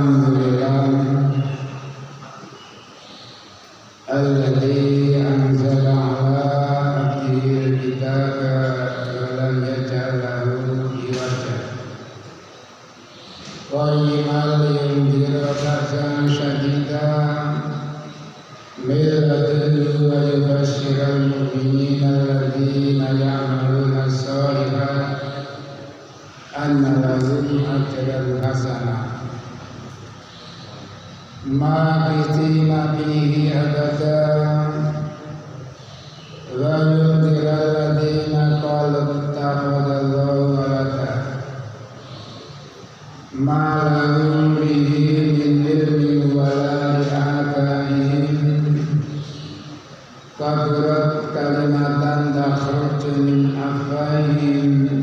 Alhamdulillah alladzi anzala ala abdihi al-kitaba wa lam yaj'al lahu iwaja qayyiman liyundhira ba'san shadidan min ladunhu wa yubashshiral mu'minina alladzina ya'maluna as-solihati anna lahum ajran hasanah maqithina fihi abadan wa yundhira alladzina qalu ittakhadallahu walada ma lahum bihi min ilmin wa la li'abaihim kaburat kalimatan takhruju min afwahihim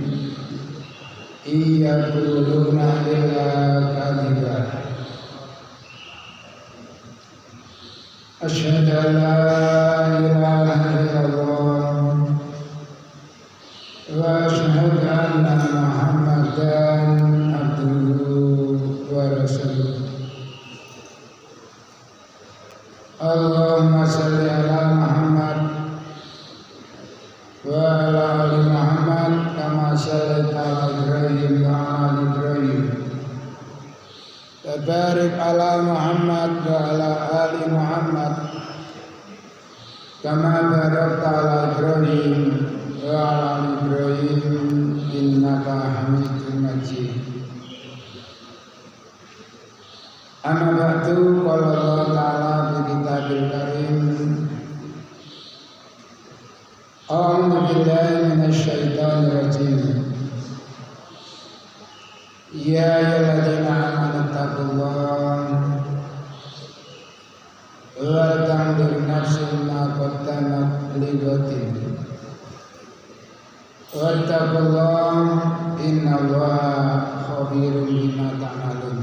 yaquluna illa kadhiba asyhadu an la ilaha illallah wa asyhadu anna muhammadan abduhu wa rasuluh. Allahumma shalli ala Muhammad wa ala ali Muhammad kama shallaita ala Ibrahim wa ala Ibrahim wa barik ala Muhammad wa ala ali Muhammad kama barakta ala Ibrahim wa ala ali Ibrahim innaka Hamidum Majid. Amma ba'du, qala Allah ta'ala fi kitabil karim a'udzu billahi minasy syaithanir rajim. Ya ayyuhalladzina amanu taqullaha wa tanzur nafsun ma qaddamat lighadin wattaqullaha innallaha khabirun bima ta'malun.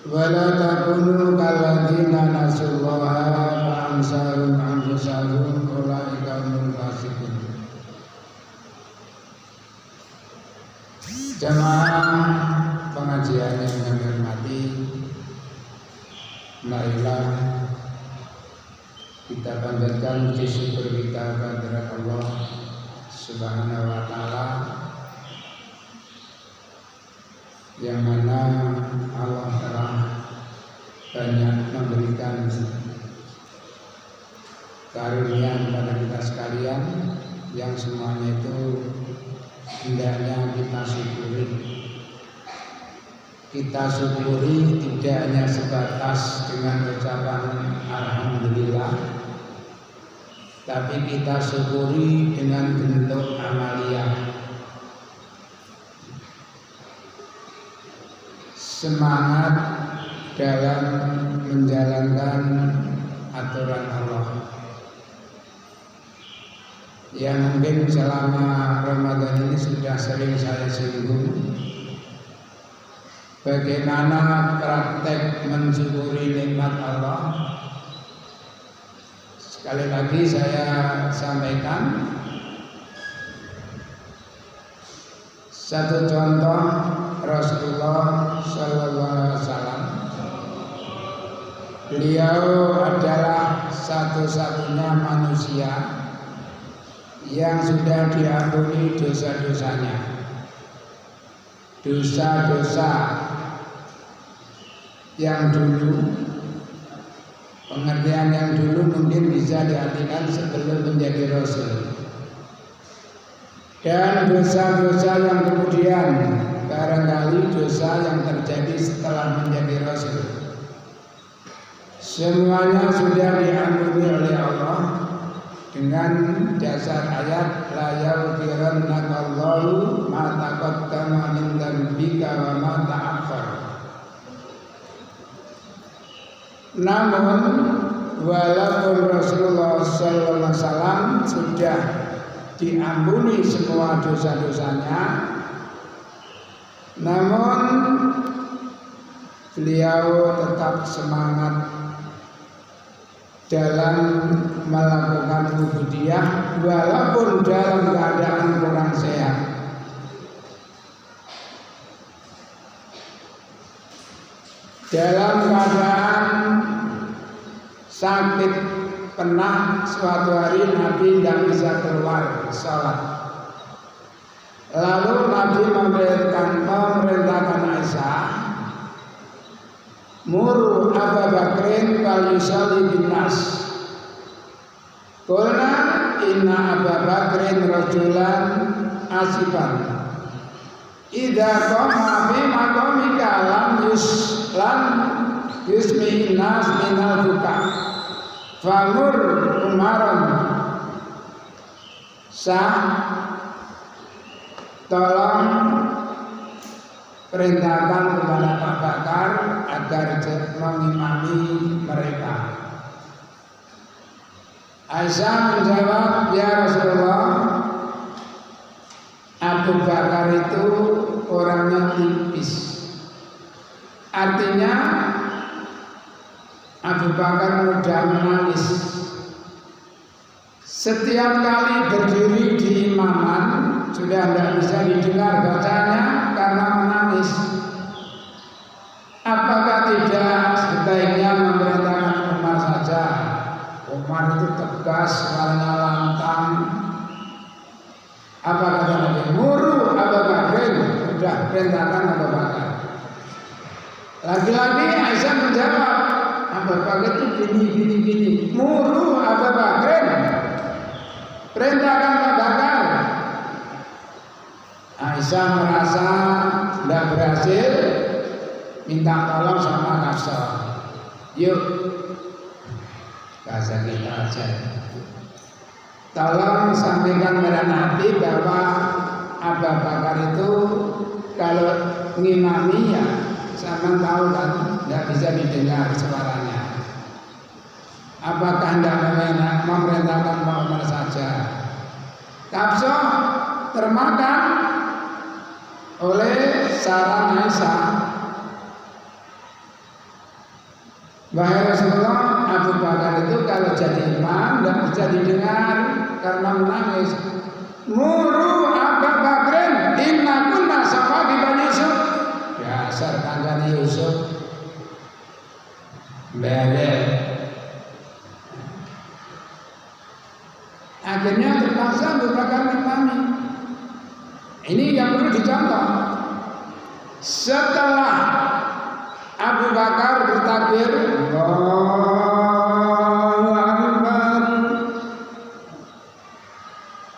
Wala takunu kalladzina nasullaha fa ansahum anfusahum ulaika humul fasiqun. Jamaah pengajian yang kami hormati, marilah kita panjatkan puji syukur kita kepada Allah Subhanahu wa taala, yang mana Allah telah banyak memberikan karunia kepada kita sekalian, yang semuanya itu hendaknya kita syukuri. Kita syukuri tidak hanya sebatas dengan ucapan alhamdulillah, tapi kita syukuri dengan bentuk amaliyah. Semangat dalam menjalankan aturan Allah, yang mungkin selama Ramadan ini sudah sering saya singgung, bagaimana praktek mensyukuri nikmat Allah. Sekali lagi saya sampaikan satu contoh Rasulullah Sallallahu Alaihi Wasallam. Beliau adalah satu-satunya manusia yang sudah diampuni dosa-dosanya. Dosa-dosa yang dulu, pengertian yang dulu mungkin bisa diartikan sebelum menjadi Rasul, dan dosa-dosa yang kemudian, barangkali dosa yang terjadi setelah menjadi Rasul. Semuanya sudah diampuni oleh Allah dengan dasar ayat la yaghfirannallahu ma taqaddama min dzambika wa ma ta'akhkhar. Namun walaupun Rasulullah sallallahu alaihi wasallam sudah diampuni semua dosa-dosanya, namun beliau tetap semangat dalam melakukan ubudiyah walaupun dalam keadaan kurang sehat. dalam keadaan sakit pernah suatu hari Nabi tidak bisa keluar sholat. Lalu Nabi memerintahkan Aisyah, muru Abu Bakrin fal yusalli bin nas. Qulna inna Abu Bakrin rajulan asiban. Idza qama fi maqamika lam yusmi nas minal buka. Famur Umaran tolong perintahkan kepada Pak Bakar agar mengimami mereka. Aisyah menjawab, ya Rasulullah, Abu Bakar itu orangnya tipis. Artinya Abu Bakar mudah menangis. Setiap kali berdiri di imaman sudah tidak bisa didengar bacanya karena menangis. Apakah tidak sebaiknya memerintahkan Umar saja? Umar itu tegas, suaranya lantang. Apa kata Nabi? Muru Abu Bakar. Sudah perintahkan Abu Bakar. Lagi-lagi Aisyah menjawab, Abu Bakar itu gini. Muru Abu Bakar. Perintahkan Abu Bakar. Aisyah merasa tidak berhasil, minta tolong sama Hafsah. Yuk, bahasa kita aja. Tolong sampaikan kepada Nabi bahwa Abu Bakar itu kalau ngimami ya sama tahu kan tidak bisa didengar suaranya. Apakah tidak memerintahkan Umar saja? Hafsah termakan oleh saran Aisyah. Wahai Rasulullah, Abu Bakar itu kalau jadi imam tidak bisa didengar karena menangis. Muru Abu Bakrin inna kunna sahabi Bani Yusuf. Dasar tangganya Yusuf belel. Akhirnya terpaksa Abu Bakar imami. Ini yang perlu dicontoh. Setelah Abu Bakar bertakbir, Allahu Akbar,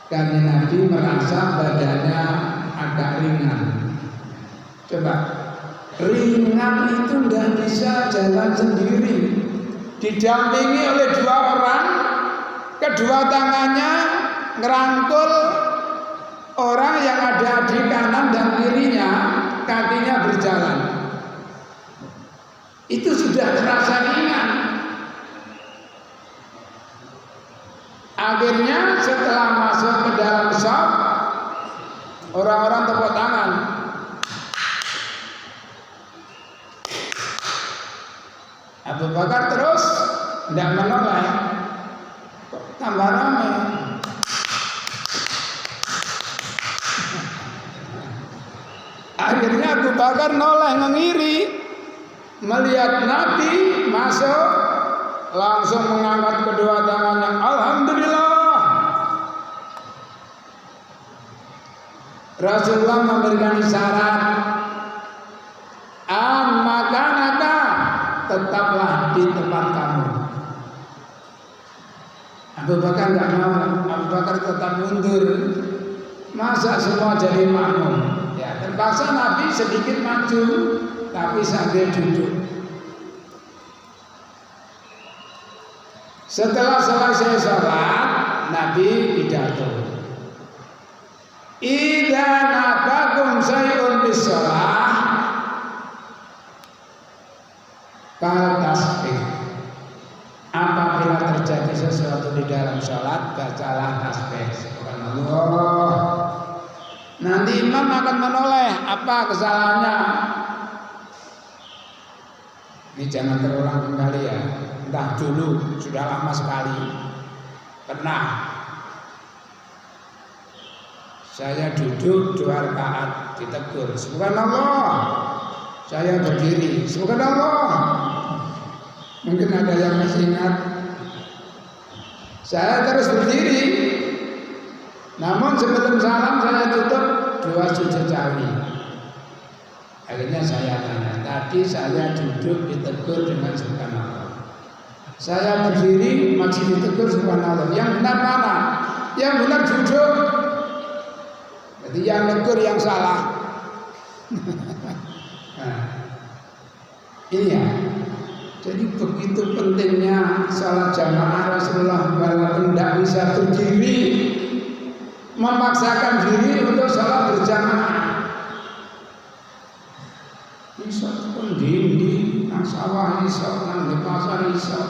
karena Nabi merasa badannya agak ringan. Coba, ringan itu tidak bisa jalan sendiri. Didampingi oleh dua orang, kedua tangannya ngerangkul orang yang ada di kanan dan kirinya, kakinya berjalan. Itu sudah terasa ringan. Akhirnya setelah masuk ke dalam shop, orang-orang tepuk tangan. Abu Bakar terus tidak menoleh, tambah ramai. Akhirnya Abu Bakar noleh ngiri, melihat Nabi masuk, langsung mengangkat kedua tangannya, Alhamdulillah. Rasulullah memberikan isyarat, makanaka, tetaplah di tempat kamu. Abu Bakar nggak mau, Abu Bakar tetap mundur. Masa semua jadi makmum? Ya, terpaksa Nabi sedikit maju, tapi sambil duduk. Setelah selesai sholat, Nabi pidato. Idza nabakum syai'un bis shalah fal tasbih. Apabila terjadi sesuatu di dalam sholat, bacalah tasbih. Subhanallah. Nanti imam akan menoleh apa kesalahannya. Ini jangan terulang kembali ya. Entah dulu sudah lama sekali pernah saya duduk 2 rakaat ditegur, subhanallah, saya berdiri. Subhanallah. Mungkin ada yang masih ingat. Saya terus berdiri. Namun sebelum salam saya tutup 2 sujud sahwi. Akhirnya saya tanya, tadi saya duduk ditegur dengan subhanallah. Saya berdiri masih ditegur subhanallah. Yang benar mana? Yang benar duduk. Jadi yang negur yang salah. Nah, ini ya. Jadi begitu pentingnya salat jamaah Rasulullah, walaupun tidak bisa berdiri, memaksakan diri untuk salat berjamaah. Iso pun dindi, nang sawah iso, nang di pasar iso,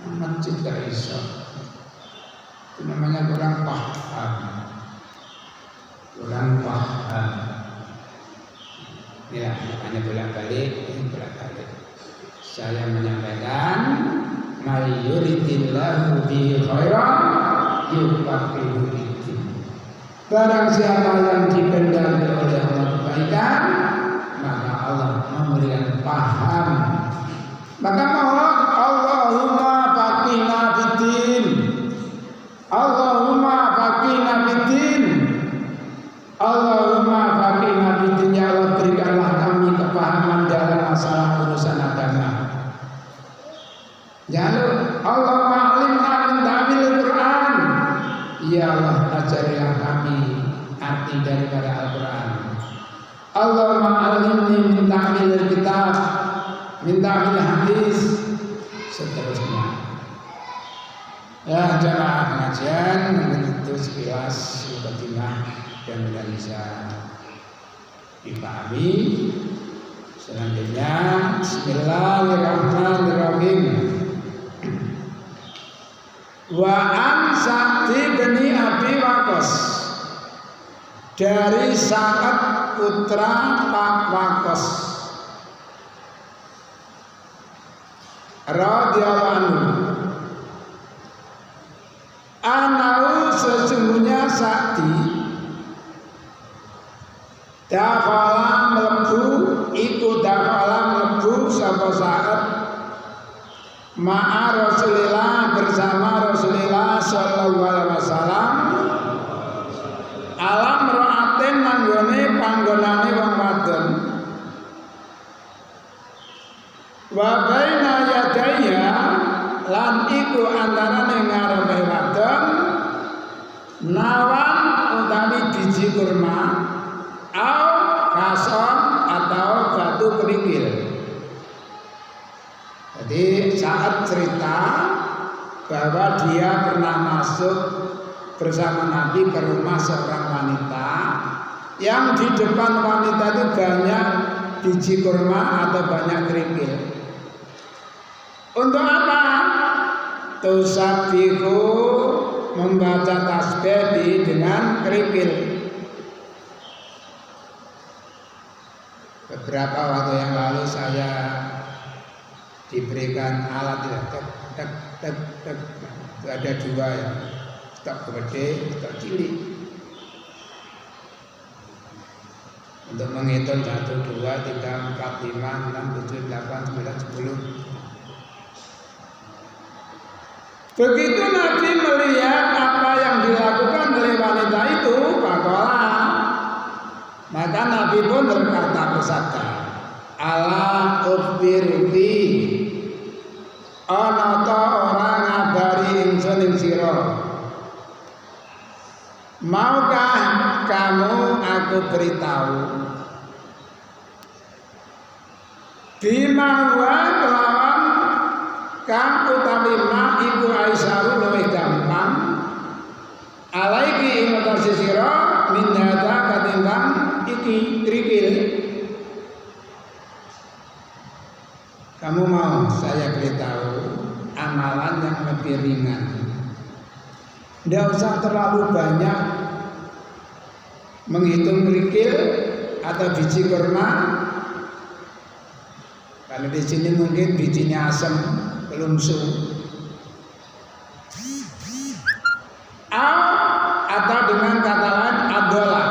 nang masjid gak iso. Itu namanya kurang paham. Kurang paham. Ya, makanya bolak-balik. Saya menyampaikan, may yuridillahu bi khairan yufaqihu fiddin. Barang siapa yang dikehendaki oleh Allah kebaikan, maka Allah memberikan paham. Maka mohon Allahumma faqihna fiddin. Allahumma faqihna fiddin. Allahumma faqihna fiddin. Ya Allah, berikanlah kami kepahaman dalam masalah urusan agama. Lalu Allahumma alimna min ta'wil Al-Quran. Ya Allah, ajarilah kami arti daripada Al-Quran. Allahumma alimni min ta'wil kitab, min ta'wil hadis, seterusnya. Ya, jamaah pengajian mungkin itu sekilas mukadimah dan mudah bisa dipahami. Selanjutnya, Bismillahirrahmanirrahim. Wa an Sa'di bin Abi Waqqas, dari Sa'ad putra Pak Waqqas radhiyallahu anhu, anau sesungguhnya Sa'di dakhala mlebu iku dakhala mlebu sapa Sa'ad ma'a Rasulillah, bersama Rasulillah sallallahu alaihi wasallam, alam ra'atin manggone panggonane wong wadon, wa baina yadayya, lan iku antarane ngarepe wadon, nawan utawi biji kurma, au kason atau batu kerikil. Jadi saat cerita bahwa dia pernah masuk bersama Nabi ke rumah seorang wanita, yang di depan wanita itu banyak biji kurma atau banyak kerikil. Untuk apa? Tusabihu, membaca tasbih dengan kerikil. Beberapa waktu yang lalu saya diberikan alat ya, tek. Itu ada 2 ya, stok gede, stok cilik. Untuk menghitung 1, 2, 3, 4, 5, 6, 7, 8, 9, 10. Begitu Nabi melihat apa yang dilakukan oleh wanita itu, maka Nabi pun bersabda, ala ukhbiruki, ana ta ora ngabari ingsun ing sira, maukah kamu aku beritahu bima wa kelawan kang utawi ma iku aisyah luwih gampang alaiki ing atase sira min hada katimbang iki kerikil. Kamu mau saya beritahu amalan yang lebih ringan. Tidak usah terlalu banyak menghitung kerikil atau biji kurma. Kalau di sini mungkin bijinya asam, kelumsu. Atau dengan kata lain adalah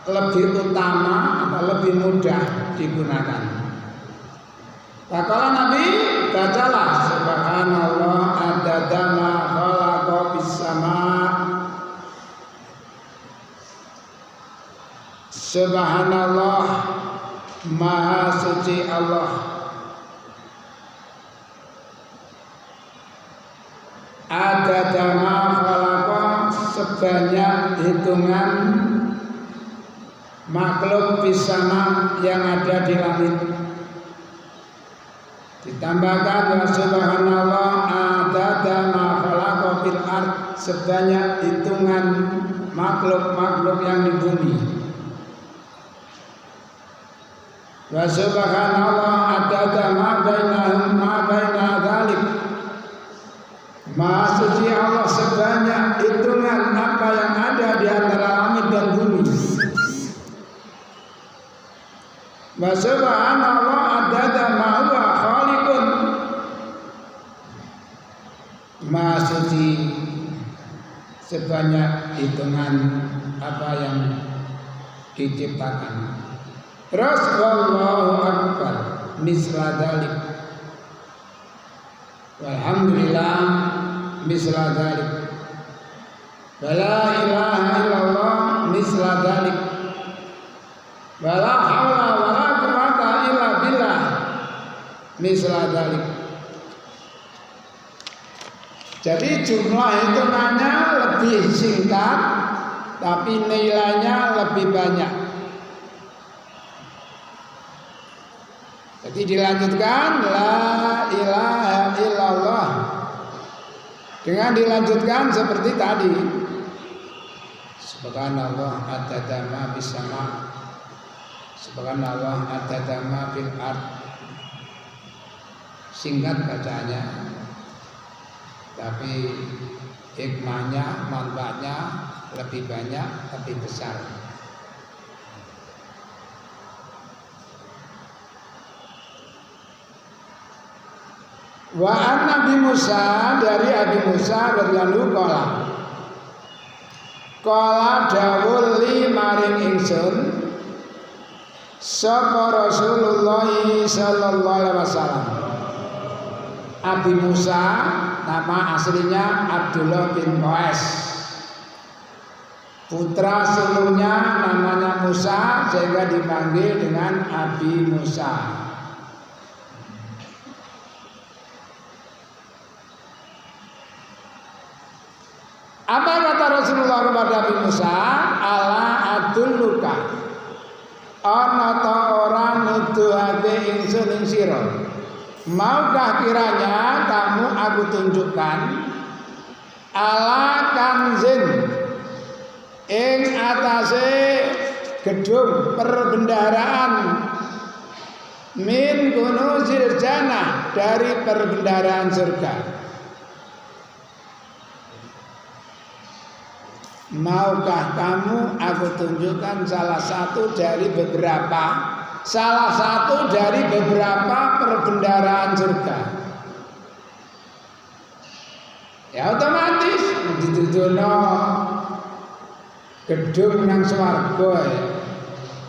lebih utama atau lebih mudah digunakan. Faqala Nabi, bacalah subhanallah adada ma khalaqa bis sama. Subhanallah, maha suci Allah, adada ma khalaqa, sebanyak hitungan makhluk bisama yang ada di langit. Ditambahkan wa subhanallah adada ma khalaqa fil ard, sebanyak hitungan makhluk-makhluk yang di bumi. Wa subhanallah adada ma bainahum ma baina dzalik, maha suci Allah sebanyak hitungan apa yang ada di antara langit dan bumi. Wa subhanallah adada ma huwa khaliqun, maha suci sebanyak hitungan apa yang diciptakan. Terus wallahu akbar misla dzalik, walhamdulillah misla dzalik, wala ilaha illallah misla dzalik, wala haula wala quwwata illa billah misla dzalik. Jadi jumlah hitungannya lebih singkat tapi nilainya lebih banyak. Jadi dilanjutkan la ilaha illallah dengan dilanjutkan seperti tadi. Subhanallah adada ma bis sama, subhanallah adada ma fil ard. Singkat bacanya, tapi hikmahnya, manfaatnya lebih banyak, lebih besar. Wa an Nabi Musa, dari Abi Musa radhiyallahu anhu qala dawuh li maring ingsun sapa Rasulullah sallallahu alaihi wasallam. Abi Musa nama aslinya Abdullah bin Qais, putra sulungnya namanya Musa sehingga dipanggil dengan Abi Musa. Apa kata Rasulullah kepada Nabi Musa? Ala adulluka, ana ta ora nuduhake ingsun ing sira. Maukah kiranya kamu aku tunjukkan ala kanzin ing atase gedung perbendaharaan min kunuzil jannah, dari perbendaharaan surga. Maukah kamu aku tunjukkan salah satu dari beberapa perbendaharaan surga? Ya otomatis dituduhno gedung nang swarga ya.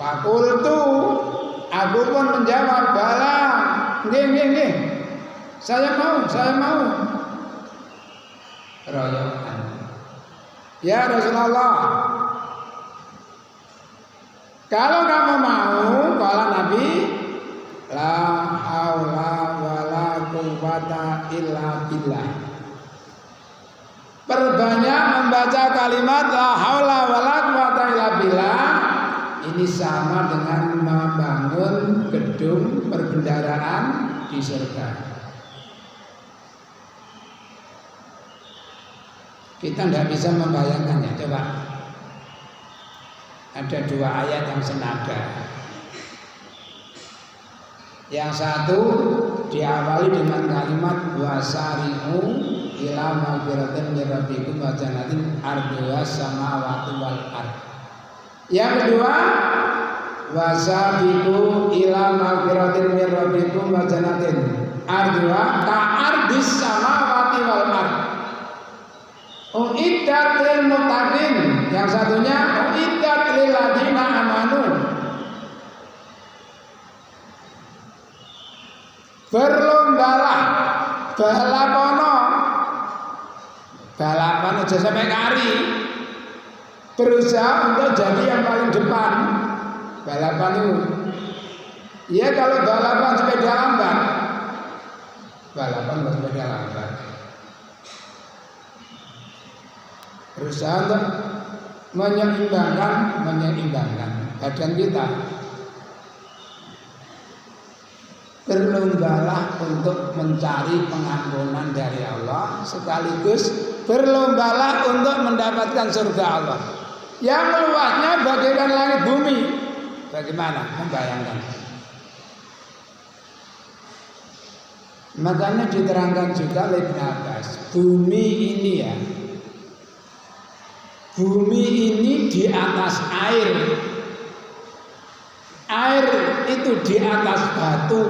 Fakultu, aku pun menjawab bala, nggih. Saya mau. Royokan. Ya Rasulullah, kalau kamu mau, kala Nabi, la haula wala quwwata illa billah. Perbanyak membaca kalimat la haula wala quwwata illa billah. Ini sama dengan membangun gedung perbendaharaan di surga. Kita tidak bisa membayangkannya. Coba, ada dua ayat yang senada. Yang satu diawali dengan kalimat wasari'u ila maghfiratin min rabbikum wa jannatin arduha samawati wal ard. Yang kedua wasabiqu ila maghfiratin min rabbikum wa jannatin arduha ka'ardis samawati wal ard. Uiddat lil muttaqin. Yang satunya uiddat lil ladzina amanu. berlombalah, balapan aja sampai kari, berusaha untuk jadi yang paling depan. Balapan itu, ya kalau balapan sepeda lambat, berusaha untuk menyeimbangkan badan kita. Berlombalah untuk mencari pengampunan dari Allah, sekaligus berlombalah untuk mendapatkan surga Allah yang luasnya bagaikan langit bumi. Bagaimana membayangkan? Makanya diterangkan juga oleh Ibn Abbas, bumi ini di atas air itu di atas batu.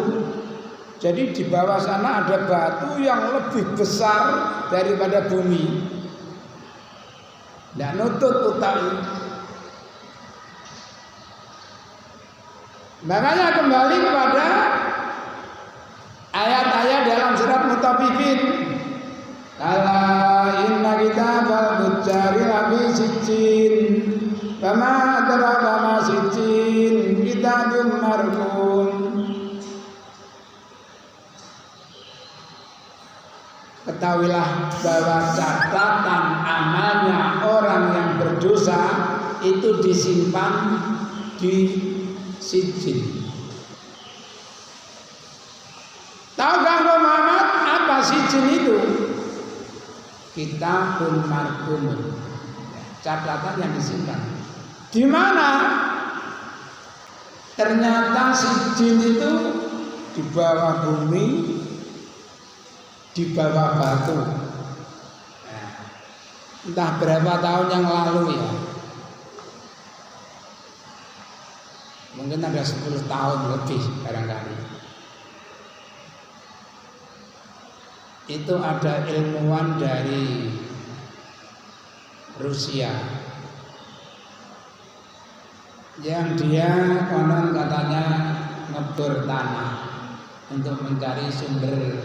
Jadi di bawah sana ada batu yang lebih besar daripada bumi. Tidak nutut utari. Makanya kembali kepada ayat-ayat dalam surat Mutaffifin. Kala inna kitabal fujjari lafi sijjin, fama adraka ma sijjin, kitabun marqum. Ketahuilah bahwa catatan amalnya orang yang berdosa itu disimpan di sijjin. Tahukah Muhammad apa sijjin itu? Kitabun marqum, catatan yang disimpan. Di mana? Ternyata sijjin itu di bawah bumi, di bawah batu. Entah berapa tahun yang lalu ya. Mungkin ada 10 tahun lebih barangkali. Itu ada ilmuwan dari Rusia yang dia konon katanya ngebor tanah untuk mencari sumber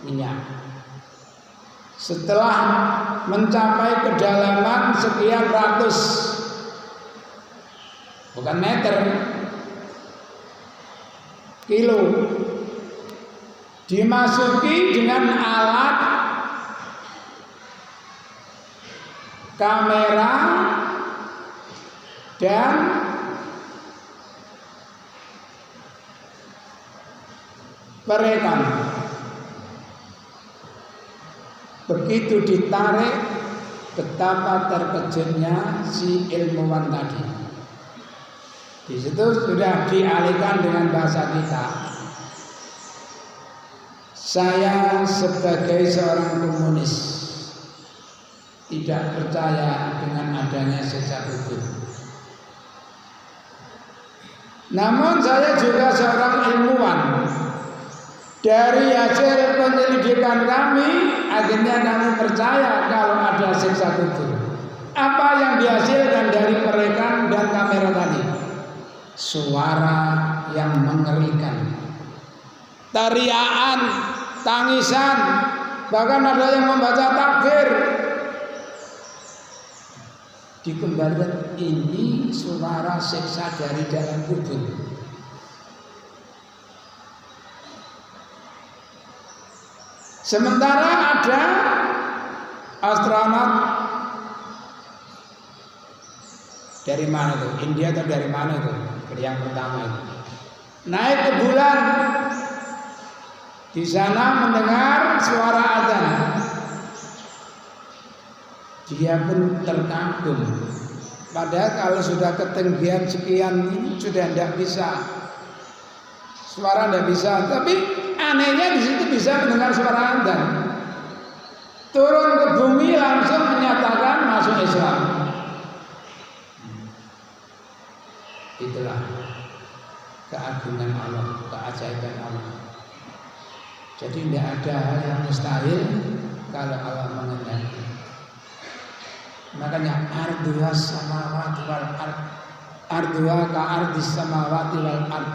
minyak. Setelah mencapai kedalaman sekian ratus, bukan meter, kilo, dimasuki dengan alat kamera dan perekam. Begitu ditarik, betapa terkejutnya si ilmuwan tadi. Di situ sudah dialihkan dengan bahasa kita. Saya sebagai seorang komunis tidak percaya dengan adanya siksa kubur. Namun saya juga seorang ilmuwan. Dari hasil penyelidikan kami, akhirnya kami percaya kalau ada siksa kubur. Apa yang dihasilkan dari perekam dan kamera tadi? Suara yang mengerikan, teriakan, tangisan, bahkan ada yang membaca takbir. Dikembalikan, ini suara siksa dari dalam kubur. Sementara ada astronot dari mana itu? India atau dari mana itu? Yang pertama itu naik ke bulan, di sana mendengar suara adzan. Dia pun terkagum. Padahal kalau sudah ketinggian sekian ini sudah tidak bisa, suara tidak bisa. Tapi anehnya di situ bisa mendengar suara adzan. Turun ke bumi langsung menyatakan masuk Islam. Itulah keagungan Allah, keajaiban Allah. Jadi tidak ada hal yang mustahil kalau Allah mengendaki. Makanya arduha samawati wal ard, arduha ka ardis samawati wal ard.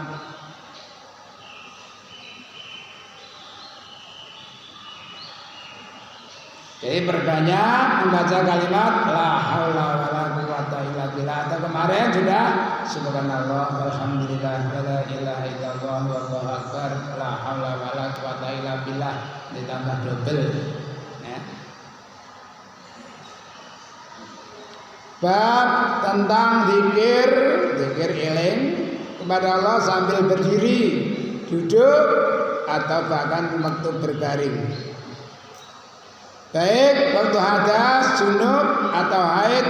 Jadi perbanyak membaca kalimat la haula wala quwata illa billah. Atau kemarin sudah subhanallah walhamdulillah wala ilaha illallah wallahu akbar la haula wala quwata illa billah ditambah double. Ya. Bab tentang zikir eling kepada Allah sambil berdiri, duduk atau bahkan waktu berbaring. Baik waktu hadas, junub atau haid,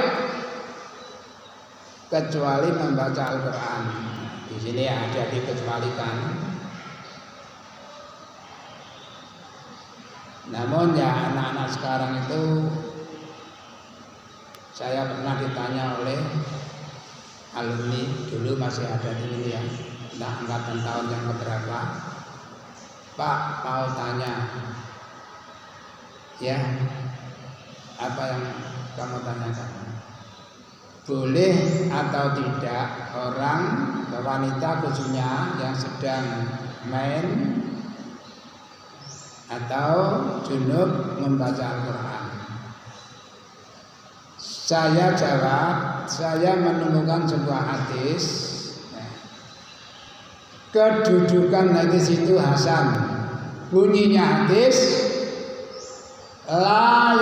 kecuali membaca Al-Quran. Di sini ada dikecualikan. Namun ya anak-anak sekarang itu, saya pernah ditanya oleh alumni, dulu masih ada di sini ya, entah angkatan tahun yang keberapa. Pak mau tanya, ya, apa yang kamu tanyakan? Boleh atau tidak orang wanita khususnya yang sedang main atau junub membaca Al-Quran? Saya jawab, saya menemukan sebuah hadis. Kedudukan hadis itu hasan. Bunyinya hadis, la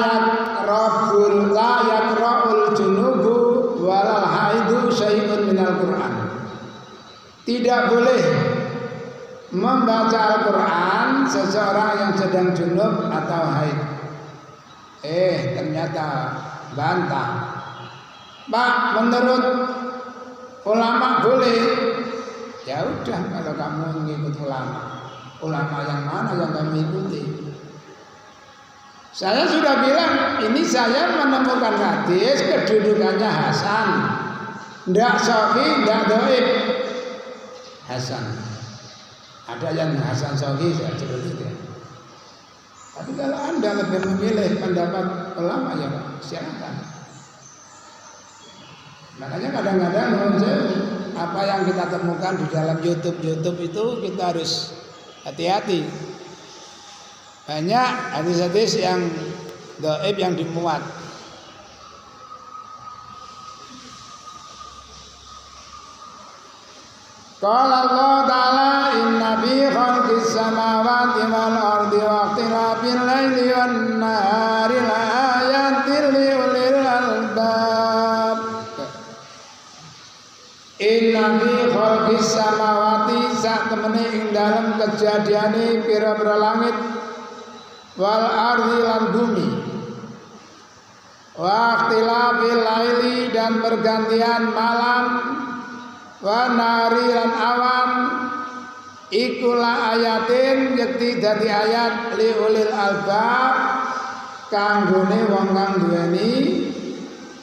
yakra'ul junubu walal haidu syai'un minal Qur'an. Tidak boleh membaca Al-Quran seseorang yang sedang junub atau haid. Ternyata bantah. Pak, menurut ulama boleh. Ya udah, kalau kamu mengikut ulama yang mana yang kamu ikuti? Saya sudah bilang, ini saya menemukan hadis kedudukannya hasan, ndak sahih, ndak dhaif. Hasan. Ada yang hasan sahih, saya seperti itu. Tapi kalau Anda lebih memilih pendapat ulama, ya silakan. Makanya kadang-kadang apa yang kita temukan di dalam YouTube itu kita harus hati-hati. Banyak hadis-hadis yang dhaif yang dimuat. Qala Allah Ta'ala inna fi khalqis samawati wal ardi wa ikhtilafil laili wan nahari la ayatin li ulil albab. Inna fi khalqis samawati sak temene ing dalem kejadiane pira-pira langit wal ardi lan bumi wa ikhtilafil laili dan pergantian malam wa nari lan awan ikulah ayatin yakti dadi ayat li ulil albab kanggone wong kang duweni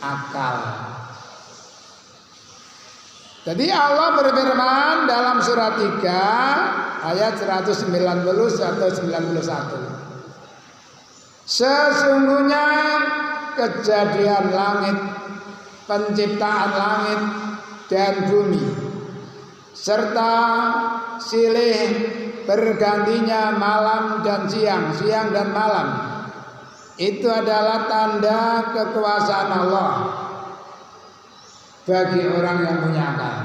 akal. Jadi Allah berfirman dalam surat 3 ayat 190 atau 91. Sesungguhnya kejadian langit, penciptaan langit dan bumi serta silih bergantinya malam dan siang dan malam itu adalah tanda kekuasaan Allah bagi orang yang punya akal.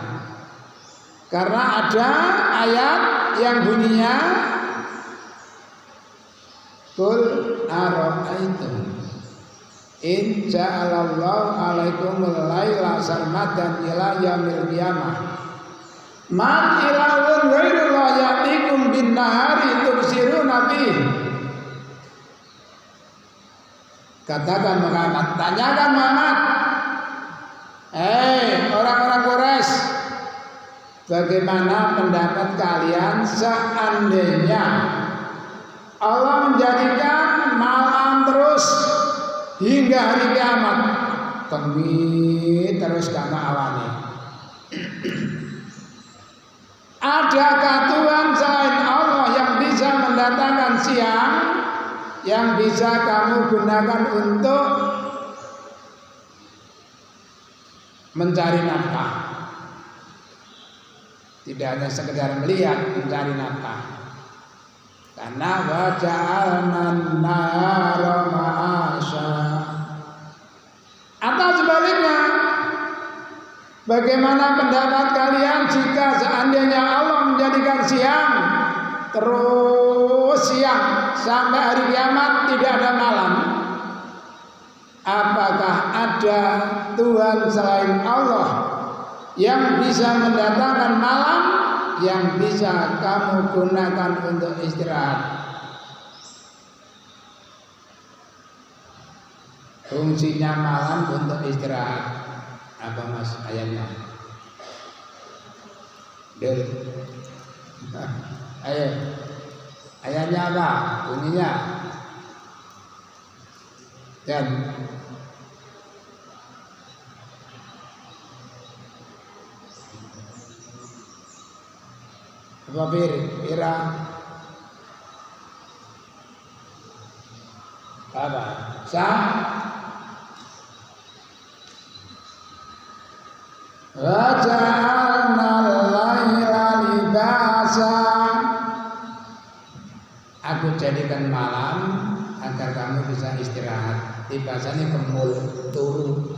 Karena ada ayat yang bunyinya Qul ara'aitum in ja'alallahu alaikumul laila sarmadan ila yaumil qiyamah man ilahun ghairullah ya'tikum bin nahari tubsiruna bih. Katakan Muhammad, tanyakan Muhammad, orang-orang Quraisy, bagaimana pendapat kalian seandainya Allah menjadikan malam terus hingga hari kiamat, terus karena awannya. Adakah Tuhan selain Allah yang bisa mendatangkan siang yang bisa kamu gunakan untuk mencari nafkah? Tidak hanya sekedar melihat, mencari nafkah. Karena waja'alna an-nahara Bagaimana pendapat kalian jika seandainya Allah menjadikan siang terus siang sampai hari kiamat tidak ada malam? Apakah ada Tuhan selain Allah yang bisa mendatangkan malam yang bisa kamu gunakan untuk istirahat? Fungsinya malam untuk istirahat. Apa mas ayatnya? Del. Ayo. Ayatnya apa? Bunyinya. Dan apa Pira? Apa? Waja'alna al-laila libasa. Aku jadikan malam agar kamu bisa istirahat. Libasanya kemul turu.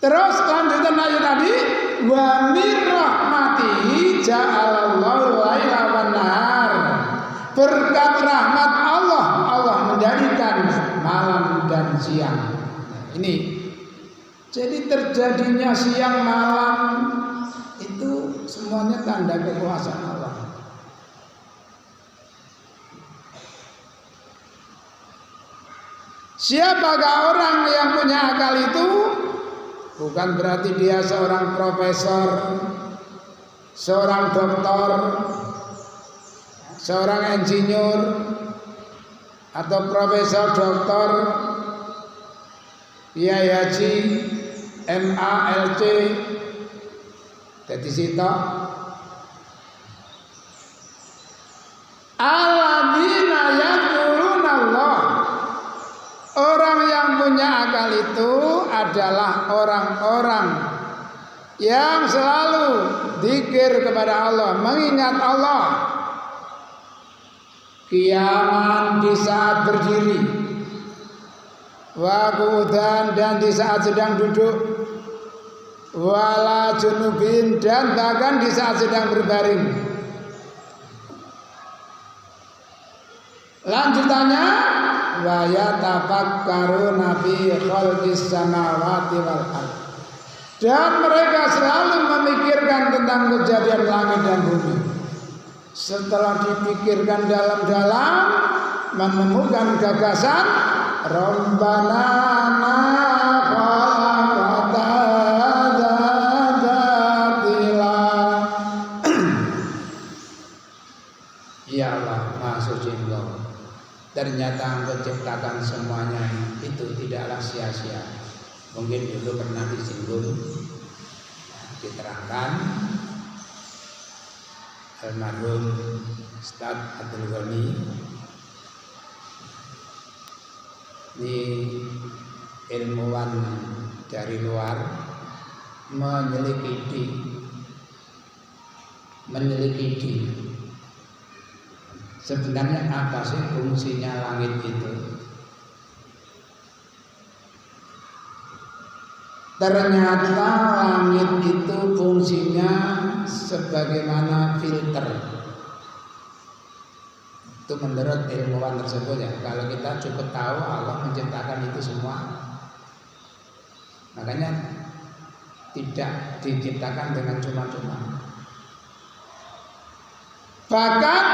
Terus lanjutan ayat tadi, wa min rahmatihi ja'alallahu laila wan nahar. Berkat rahmat Allah, Allah menjadikan malam dan siang. Ini jadi terjadinya siang malam itu semuanya tanda kekuasaan Allah. Siapakah orang yang punya akal itu? Bukan berarti dia seorang profesor, seorang doktor, seorang insinyur, atau profesor doktor, kiai haji, MALC, jadi sitok. Alladzina yaquluna Allah. Orang yang punya akal itu adalah orang-orang yang selalu zikir kepada Allah, mengingat Allah. Qiyaman di saat berdiri, wa qu'udan dan di saat sedang duduk, wala junubin dan bahkan di saat sedang berbaring. Lanjutannya, wa yatafakkaruna fi khalqis samawati wal ardh. Dan mereka selalu memikirkan tentang kejadian langit dan bumi. Setelah dipikirkan dalam-dalam, menemukan gagasan, Rabbana ma khalaqta hadza batila. Ya Allah, Maha Suci Engkau. Ternyata Engkau ciptakan semuanya itu tidaklah sia-sia. Mungkin dulu pernah disinggung, diterangkan almarhum Ustaz Abdul Ghani. Ini ilmuwan dari luar menyelidiki sebenarnya apa sih fungsinya langit itu. Ternyata langit itu fungsinya sebagaimana filter. Itu menurut ilmuwan tersebut ya. Kalau kita cukup tahu Allah menciptakan itu semua, makanya tidak diciptakan dengan cuma-cuma. Bahkan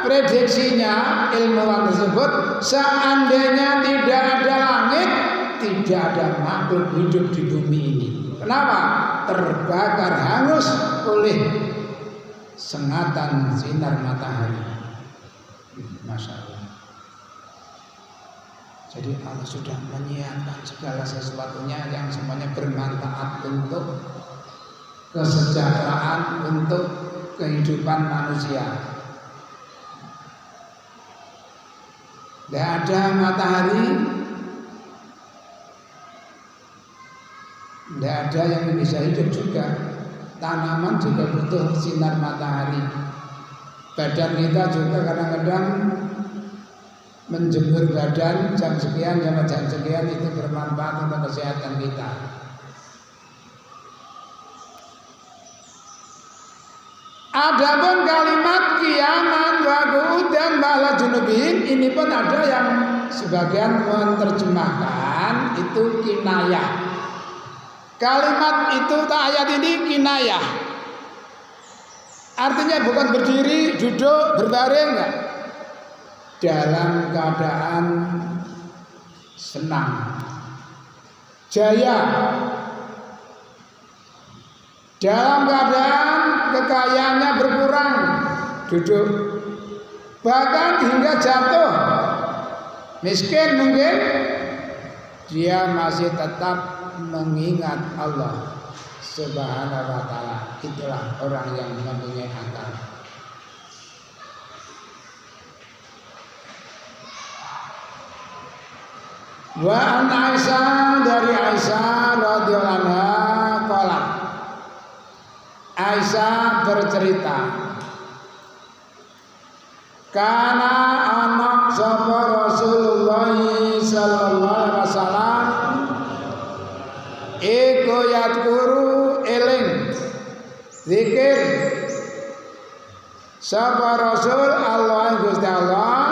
prediksinya ilmuwan tersebut, seandainya tidak ada langit, tidak ada makhluk hidup di bumi ini. Kenapa? Terbakar hangus oleh sengatan sinar matahari. Masya Allah. Jadi Allah sudah menyiapkan segala sesuatunya yang semuanya bermanfaat untuk kesejahteraan, untuk kehidupan manusia. Tidak ada matahari, tidak ada yang bisa hidup juga. Tanaman juga butuh sinar matahari. Badan kita juga kadang-kadang menjemur badan jam sekian itu bermanfaat untuk kesehatan kita. Adapun kalimat kiaman wa qu'udan bala junubin, ini pun ada yang sebagian menerjemahkan itu kinayah. Kalimat itu ayat ini kinayah. Artinya bukan berdiri, duduk, berbaring enggak. Dalam keadaan senang, jaya, dalam keadaan kekayaannya berkurang, duduk, bahkan hingga jatuh miskin mungkin, dia masih tetap mengingat Allah Subhanahu wa ta'ala. Itulah orang yang mempunyai akal. Wa an Aisyah, dari Aisyah radhiyallahu anha qalat, Aisyah bercerita, karena anak sapa Rasulullah sallallahu alaihi wasallam iku yadkuru eling zikir sapa Rasul Allah Gusti Allah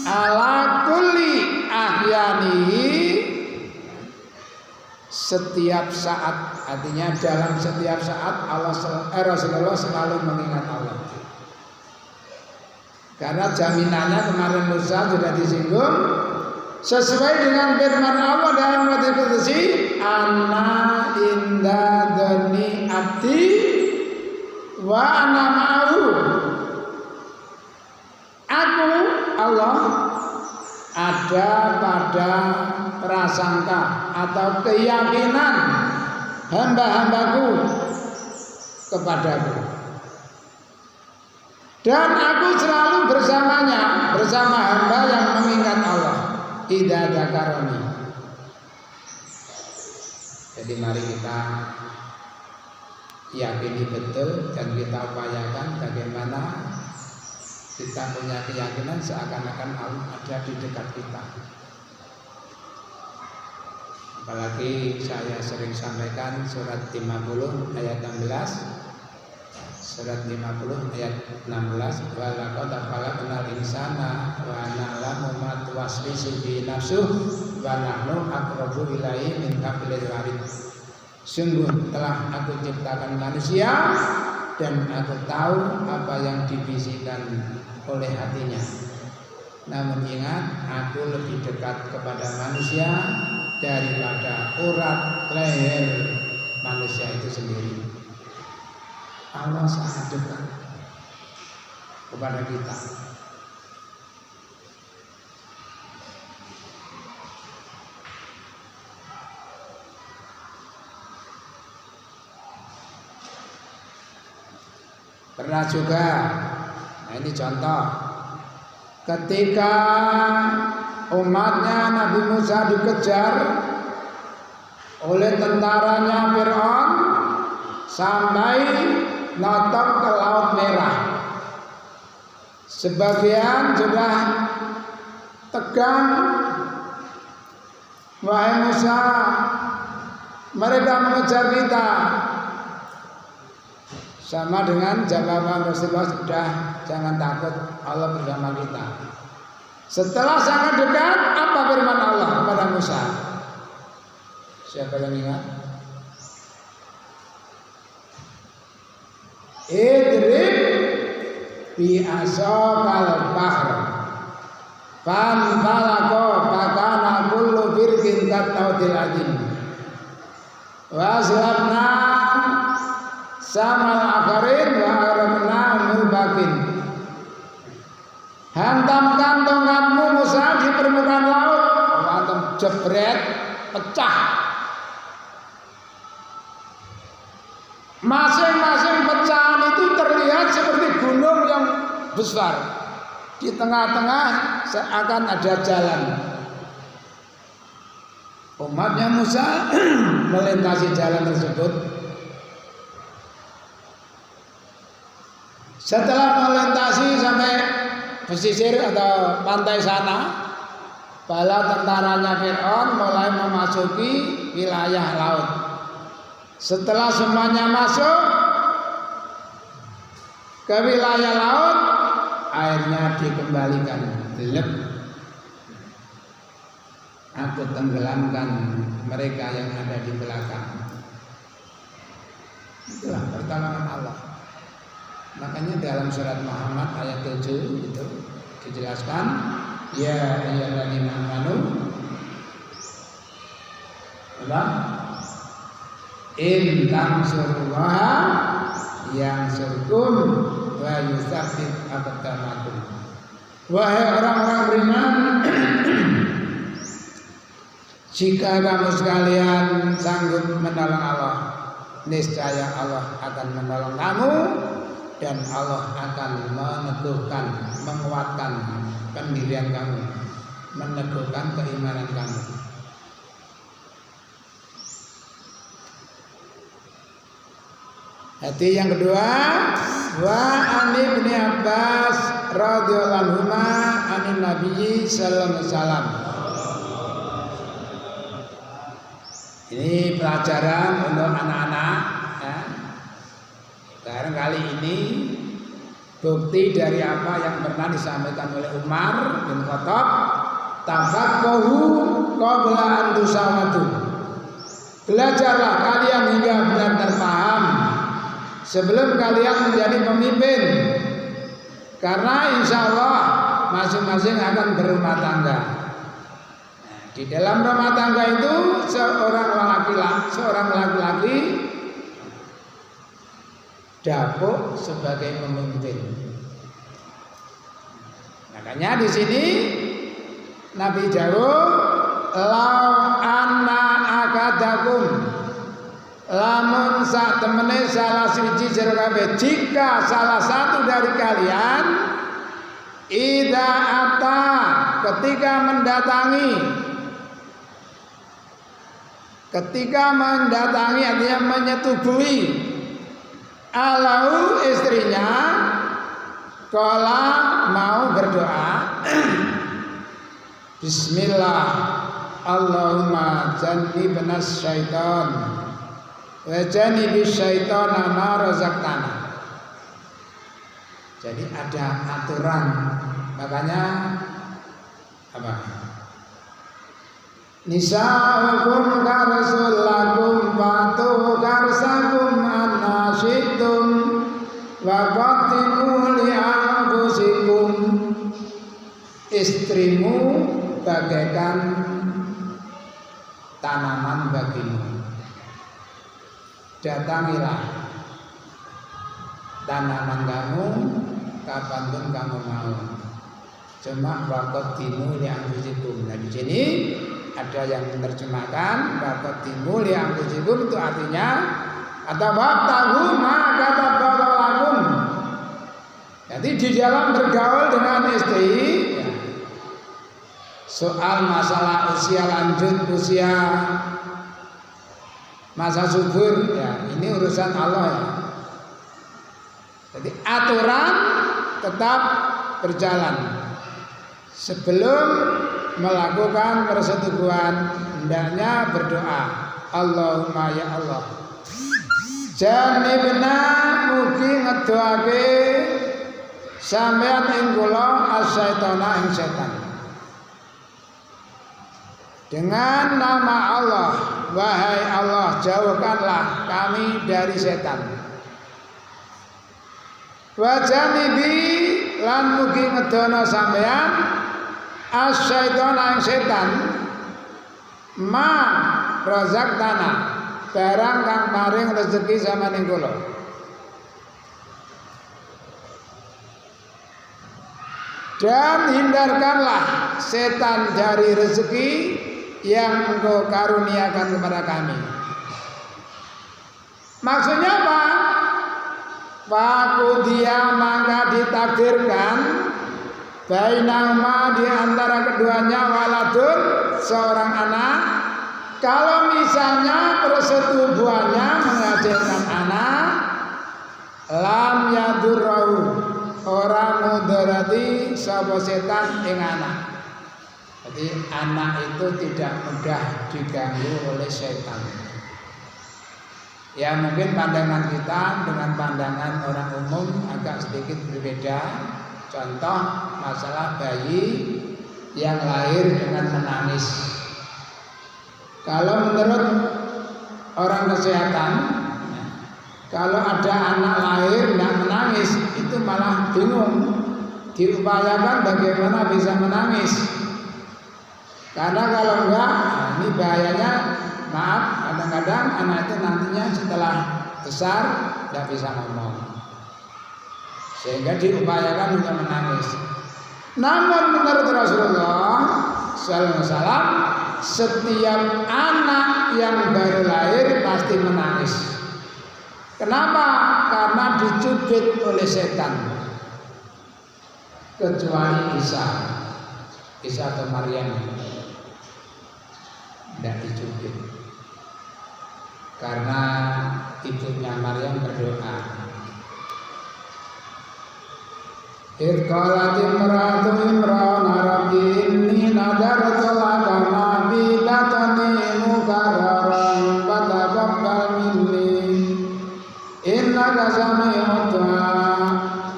ala kulli ahyanihi, setiap saat, artinya dalam setiap saat Rasulullah selalu mengingat Allah. Karena jaminannya kemarin Musa sudah disinggung, sesuai dengan firman Allah dalam hadis qudsi, ana inda dzanni abdi wa ana ma'ahu. Aku Allah ada pada prasangka atau keyakinan hamba-hambaku kepadaku, dan aku selalu bersamanya, bersama hamba yang mengingat Allah. Idza dzakarani. Jadi mari kita yakini betul dan kita upayakan bagaimana kita punya keyakinan seakan-akan Allah ada di dekat kita. Apalagi saya sering sampaikan surat 50 ayat 16, surat 50 ayat 16, wa laqad khalaqnal insana wa na'lamu ma tuwaswisu bi nafsuhu wa nahnu aqrabu ilaihi min hablil warid. Sungguh telah aku ciptakan manusia dan aku tahu apa yang dibisikkan oleh hatinya. Namun ingat, aku lebih dekat kepada manusia daripada urat leher manusia itu sendiri. Allah sangat dekat kepada kita. Pernah juga, nah ini contoh, ketika umatnya Nabi Musa dikejar oleh tentaranya Fir'aun sampai notong ke Laut Merah. Sebagian sudah tegang, wahai Musa, mereka mengejar kita. Sama dengan jawaban Rasulullah, sudah, jangan takut, Allah bersama kita. Setelah sangat dekat, apa firman Allah kepada Musa? Siapa yang ingat? Idrib bi asaqal bahr fan balaqo fakana kullu firqin katawdil adim wa aslamna samal akharin wa aramna mulbakin. Hantamkan tongkatmu Musa di permukaan laut, hantam jebret, pecah. Masing-masing pecahan itu terlihat seperti gunung yang besar. Di tengah-tengah seakan ada jalan. Umatnya Musa melintasi jalan tersebut. Setelah melintasi sampai pesisir atau pantai sana, bala tentaranya Fir'aun mulai memasuki wilayah laut. Setelah semuanya masuk, ke wilayah laut, airnya dikembalikan, gelap. Aku tenggelamkan mereka yang ada di belakang. Itulah pertolongan Allah. Makanya dalam surat Muhammad ayat 7 itu dijelaskan, ya ayyuhalladzina amanu in tansurullaha yansurkum wa yusabbit aqdamakum. Wahai orang-orang beriman, jika kamu sekalian sanggup menolong Allah, niscaya Allah akan menolong kamu dan Allah akan meneguhkan, menguatkan pendirian kamu, meneguhkan keimanan kamu. Hati yang kedua, wa an Ibnu Abbas radhiyallahu anhu anin Nabi sallallahu alaihi wasallam. Ini pelajaran untuk anak-anak ya. Sekarang kali ini bukti dari apa yang pernah disampaikan oleh Umar bin Khattab, tafaqahu qabla an tusawwadu. Belajarlah kalian hingga benar-benar paham sebelum kalian menjadi pemimpin, karena insya Allah masing-masing akan berumah tangga. Di dalam rumah tangga itu seorang laki-laki dapuk sebagai pemimpin. Makanya di sini Nabi jawab, lau anna akadakum, lamun sak temene salah siji sira kabeh, jika salah satu dari kalian idza ata, ketika mendatangi artinya menyetubuhi alau istrinya, kala mau berdoa bismillah Allahumma jannibna syaitan wa jannibis syaitana ma razaqtana. Jadi ada aturan, makanya apa? Nisa'ukum karasulakum fatu karsakum annasyitum wa qatimu li'anfusikum. Istrimu bagaikan tanaman bagimu. Datangilah tanaman kamu kapanpun kamu mau. Cuma waqtimu li'anfusikum. Nah di sini ada yang menerjemahkan waqtimu li'anfusikum, itu artinya atau waqtahu ma katabalalakum. Jadi di dalam bergaul dengan istri ya, soal masalah usia lanjut, usia masa subur ya, ini urusan Allah ya. Jadi aturan tetap berjalan. Sebelum melakukan persetubuhan hendaknya berdoa, Allahumma ya Allah janibna, mugi ngedoake sampeyan ing kula asyaitana ing setan. Dengan nama Allah, wahai Allah jauhkanlah kami dari setan. Wa janibi, lan mugi ngedono sampeyan asyaitana ing setan ma razaqtana, barang kang paring rezeki sama ning kula. Dan hindarkanlah setan dari rezeki yang engkau karuniakan kepada kami. Maksudnya apa? Fakudia, maka ditakdirkan bainahuma, di antara keduanya waladun, seorang anak. Kalau misalnya persetubuhannya menghasilkan anak, lam yadurrau, orang mudarati sapa setan ing anak. Jadi anak itu tidak mudah diganggu oleh setan. Ya mungkin pandangan kita dengan pandangan orang umum agak sedikit berbeda. Contoh masalah bayi yang lahir dengan menangis. Kalau menurut orang kesehatan, kalau ada anak lahir tidak menangis, itu malah bingung. Diupayakan bagaimana bisa menangis. Karena kalau enggak, ini bahayanya. Maaf, kadang-kadang anak itu nantinya setelah besar tidak bisa ngomong, sehingga diupayakan untuk menangis. Namun menurut Rasulullah SAW, setiap anak yang baru lahir pasti menangis. Kenapa? Karena dicubit oleh setan. Kecuali Isa atau Maryam tidak dicubit, karena ibunya Maryam berdoa. Idh qalat imra'atu Imran rabbi inni nadartu laka ma fi batni mukarraran fataqabbal minni innaka sami'ud du'a.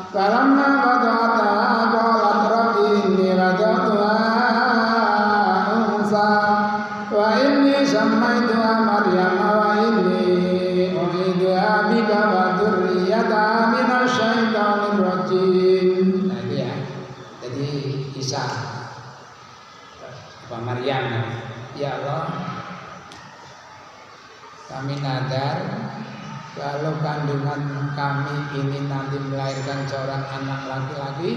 Falamma wada'atha qalat rabbi inni wada'tuha unsa wa inni sammaituha Maryam wa inni u'idhuha bika wa dzurriyyataha minasyaitonir rajim. Nah itu ya. Jadi Isa apa Maryam, ya Allah, kami nadar kalau kandungan kami ini nanti melahirkan seorang anak laki-laki,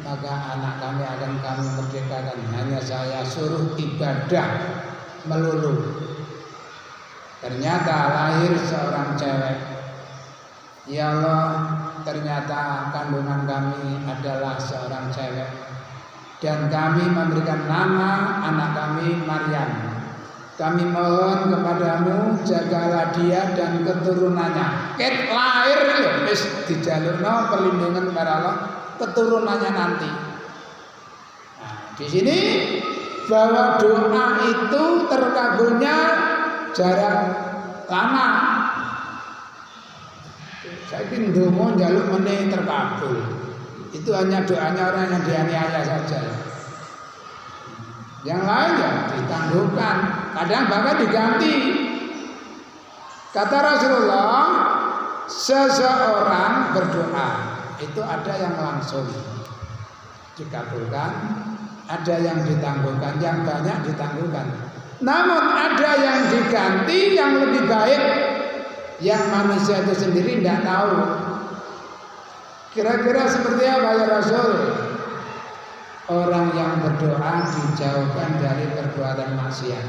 maka anak kami akan kami merdekakan. Hanya saya suruh ibadah melulu. Ternyata lahir seorang cewek. Ya Allah, ternyata kandungan kami adalah seorang cewek, dan kami memberikan nama anak kami Maryam. Kami mohon kepadamu, jagalah dia dan keturunannya. Ket lahir loh, wis dijalukno perlindungan kepada Allah, keturunannya nanti. Nah, di sini bahwa doa itu terkabulnya jarak lama. Saya ingin ndonga njaluk meneh terkabul. Itu hanya doanya orang yang dianiaya saja. Yang lain ya ditangguhkan, kadang bahkan diganti. Kata Rasulullah, seseorang berdoa itu ada yang langsung dikabulkan, ada yang ditangguhkan, yang banyak ditangguhkan. Namun ada yang diganti yang lebih baik, yang manusia itu sendiri tidak tahu. Kira-kira seperti apa ya Rasul? Orang yang berdoa dijauhkan dari perbuatan maksiat.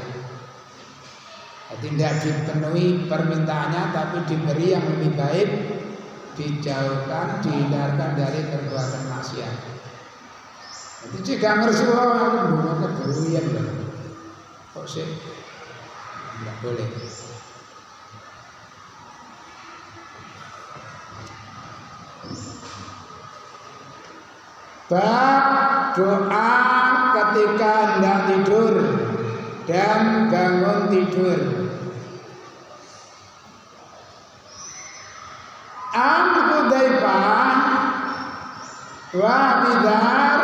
Tidak dipenuhi permintaannya, tapi diberi yang lebih baik, dijauhkan, dihindarkan dari perbuatan maksiat. Jadi jika ngersuwa aku bunuh kegeruyan loh. Kok sih? Tidak boleh. Bab doa ketika hendak tidur dan bangun tidur. An Hudzaifah wa Bidar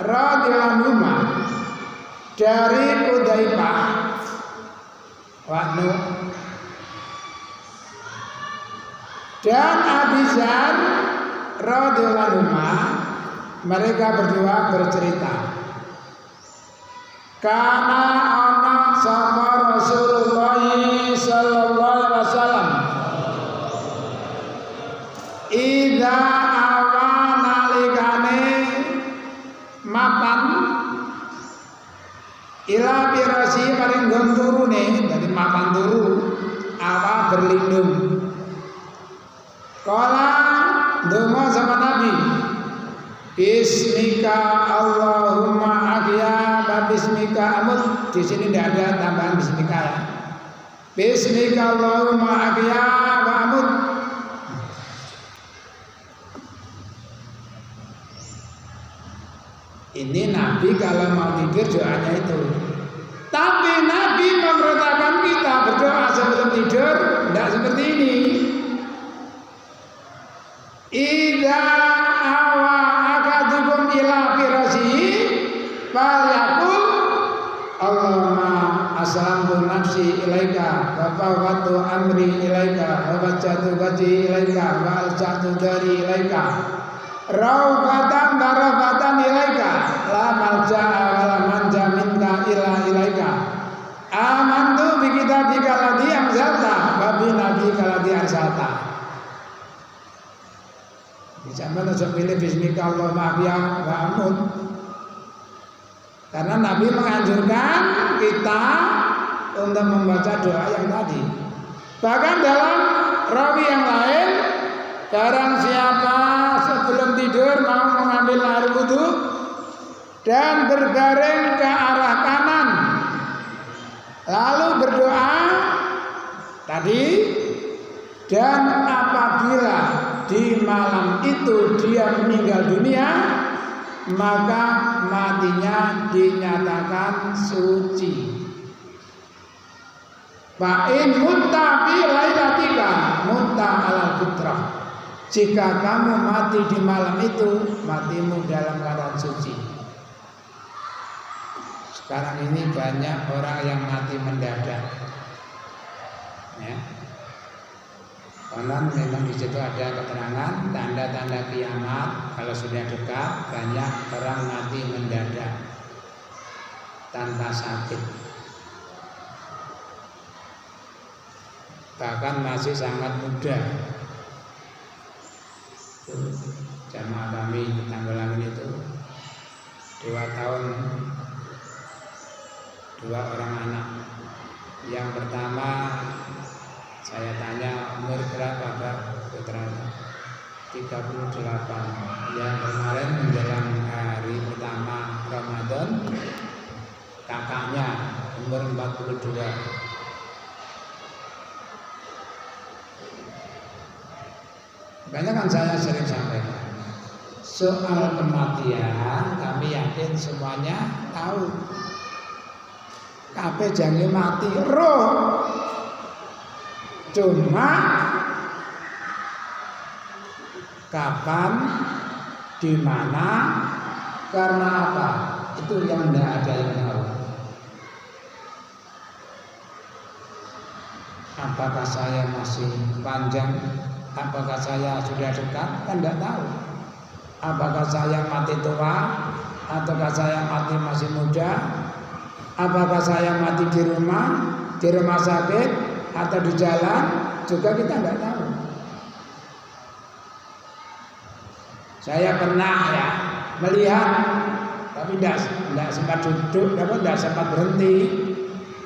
radhiyallahu anhu, dari Hudzaifah Wahnu dan Abizar radhiyallahu anhu, mereka berdua bercerita, karena anak sama Rasulullah sallallahu alaihi wasallam idza awana likane mapan ila pirasi maring nggon turune, dadi mapan turu awa berlindung. Kala donga sama Nabi, Bismika Allahumma ahya wa bismika amut. Di sini tidak ada tambahan bismika ya. Bismika Allahumma ahya wa amut. Ini Nabi kalau mau tidur doanya itu. Tapi Nabi memerintahkan kita berdoa sebelum tidur tidak seperti ini. Idza awa akadukum ila firasyihi falyaqul Allahumma aslamtu nafsi ilaika wa fawwadtu amri ilaika wa wajjahtu wajhi ilaika wa alja'tu dari ilaika raubatan darabatan ilaika la malja'a wa la manja minka ila ilaika amantu bi kitabika ladzi anzalta wa bi nabiyyika ladzi arsalta. Sampeyan aja pilih bismika Allahumma biya wa amut. Karena Nabi menganjurkan kita untuk membaca doa yang tadi. Bahkan dalam rawi yang lain, barang siapa sebelum tidur mau mengambil air wudu dan berbaring ke arah kanan, lalu berdoa tadi, dan apabila di malam itu dia meninggal dunia, maka matinya dinyatakan suci. Fa'in mutta fi lailatika mutta alal fitrah. Jika kamu mati di malam itu, matimu dalam keadaan suci. Sekarang ini banyak orang yang mati mendadak. Ya. Karena memang di situ ada keterangan tanda-tanda kiamat. Kalau sudah dekat, banyak orang mati mendadak tanpa sakit, bahkan masih sangat muda. Jamaah kami di Tanggulangan itu 2 tahun 2 orang anak. Yang pertama saya tanya umur berapa Pak? Putranya 38. Yang kemarin menjelang hari pertama Ramadan, kakaknya umur 42. Banyak kan saya sering sampaikan soal kematian, kami yakin semuanya tahu. Kabeh jange mati roh. Cuma kapan, di mana, karena apa? Itu yang tidak ada yang tahu. Apakah saya masih panjang? Apakah saya sudah dekat? Kan tidak tahu. Apakah saya mati tua? Ataukah saya mati masih muda? Apakah saya mati di rumah sakit, atau di jalan? Juga kita tidak tahu. Saya pernah ya melihat, tapi tidak sempat duduk, tidak sempat berhenti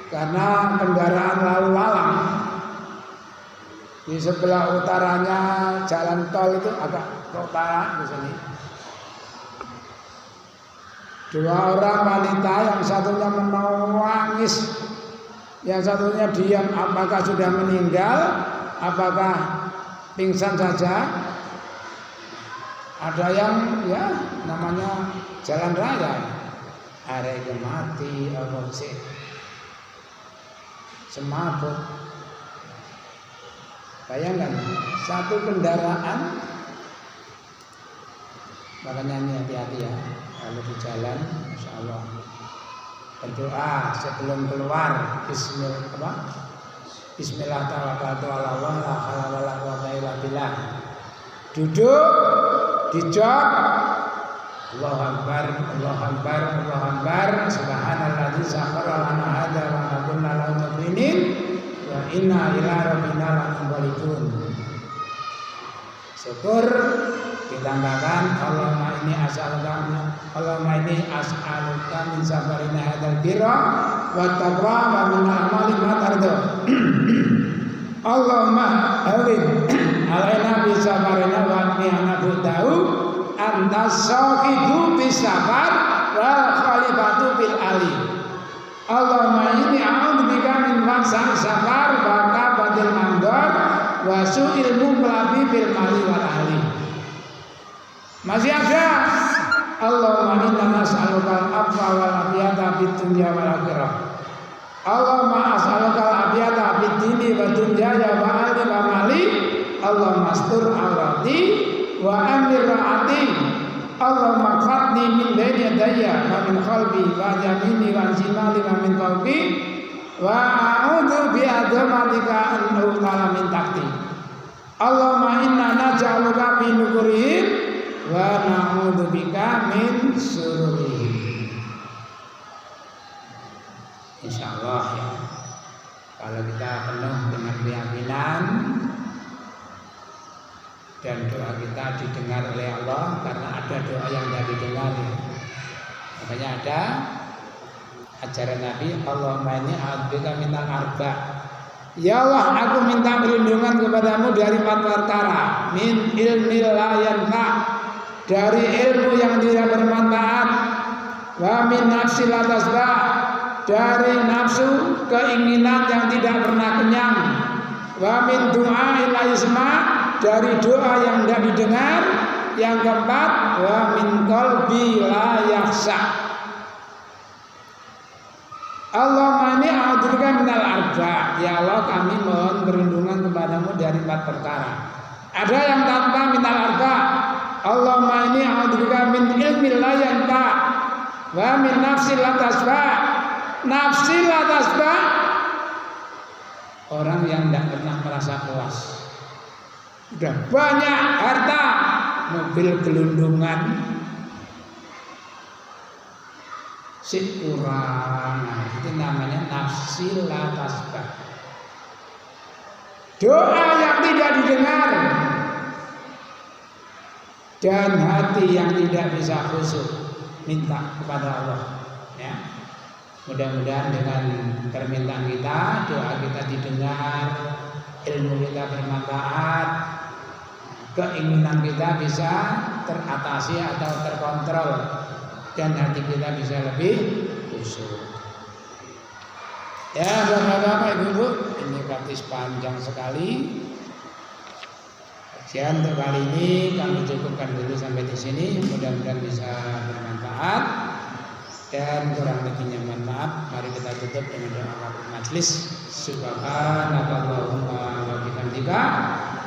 karena kendaraan lalu lalang. Di sebelah utaranya jalan tol itu agak ke utara di sini. 2 orang wanita, yang satunya menangis, yang satunya diam. Apakah sudah meninggal? Apakah pingsan saja? Ada yang ya namanya jalan raya, arek mati apa sih? Semaput. Bayangkan satu kendaraan, makanya ini hati-hati ya kalau di jalan. Insya Allah berdoa sebelum keluar, Bismillah tawakkaltu ala Allah la haula wala quwwata illa billah. Duduk di jok, Allahu Akbar, Allahu Akbar, Allahu Akbar, subhanalladzi sakhkhara lana hadza wa ma kunna lahu muqrinin wa inna ila rabbina lamunqalibun. Syukur ditambahkan Allahumma inni as'aluka min safarina hadzal birra wa taqwa wa min amali ma tarda. Allahumma hawin alaina bi safarina wa qina tahu anta sahibu bis safar wal khalifatu bil ali. Allahumma inni a'udzubika min fahsai safar wa kabatil mandor wa su'il muqlabi bil mali wal ahli. Masih ada. Allahumma inna nas'aluka al-afwa wal afiyata fid dunya wal akhirah. Allahumma as'aluka al-afiyata fid dini wa dunyaya wa ahli wa mali. Allahumma astur aurati wa amir raati. Allahumma khatni min baini yadayya wa min khalbi wa yamini wa shimali wa min fawqi wa a'udzu bi azamatika an uqala min tahti. Allahumma inna naj'aluka fi nukurihim wa na'udzu bika min syururihim. Insyaallah ya. Kalau kita penuh dengan keyakinan dan doa kita didengar oleh Allah, karena ada doa yang tidak didengar ya. Makanya ada ajaran Nabi, Allahumma inni a'udzubika minal arba. Ya Allah, aku minta perlindungan kepadamu dari 4 perkara. Min ilmi la yanfa, dari ilmu yang tidak bermanfaat. Wa min nafsi la tasba, dari nafsu keinginan yang tidak pernah kenyang. Wa min du'a la yusma, dari doa yang tidak didengar. Yang keempat, wa min qalbi la yakhsha. Allahumma inni a'udzubika minal arba. Ya Allah, kami mohon perlindungan kepadamu dari 4 perkara. Ada yang tanpa minal arba. Allahumma inni a'udzubika min ilmi la yanfa wa min nafsi la tasba. Nafsi la tasba, orang yang tidak pernah merasa puas. Sudah banyak harta, mobil gelundungan, si kurang, itu namanya nafsi la tasba. Doa yang tidak didengar dan hati yang tidak bisa khusyuk minta kepada Allah ya. Mudah-mudahan dengan permintaan kita, doa kita didengar, ilmu kita bermanfaat, keinginan kita bisa teratasi atau terkontrol, dan hati kita bisa lebih khusyuk. Ya, Bapak-bapak, Ibu-ibu, ini praktis panjang sekali. Kajian untuk kali ini kami cukupkan dulu sampai di sini. Mudah-mudahan bisa bermanfaat. Dan kurang lebihnya mohon maaf. Mari kita tutup dengan doa kafaratul majelis. Subhanakallahumma wa bihamdika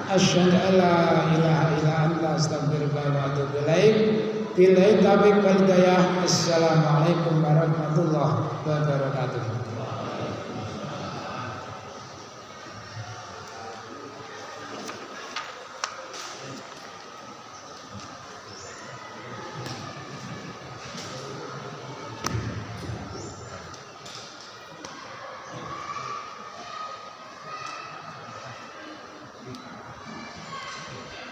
asyhadu an la ilaha illa anta astaghfiruka wa atubu ilaik. Billahi taufiq wal hidayah. Assalamualaikum warahmatullahi wabarakatuh.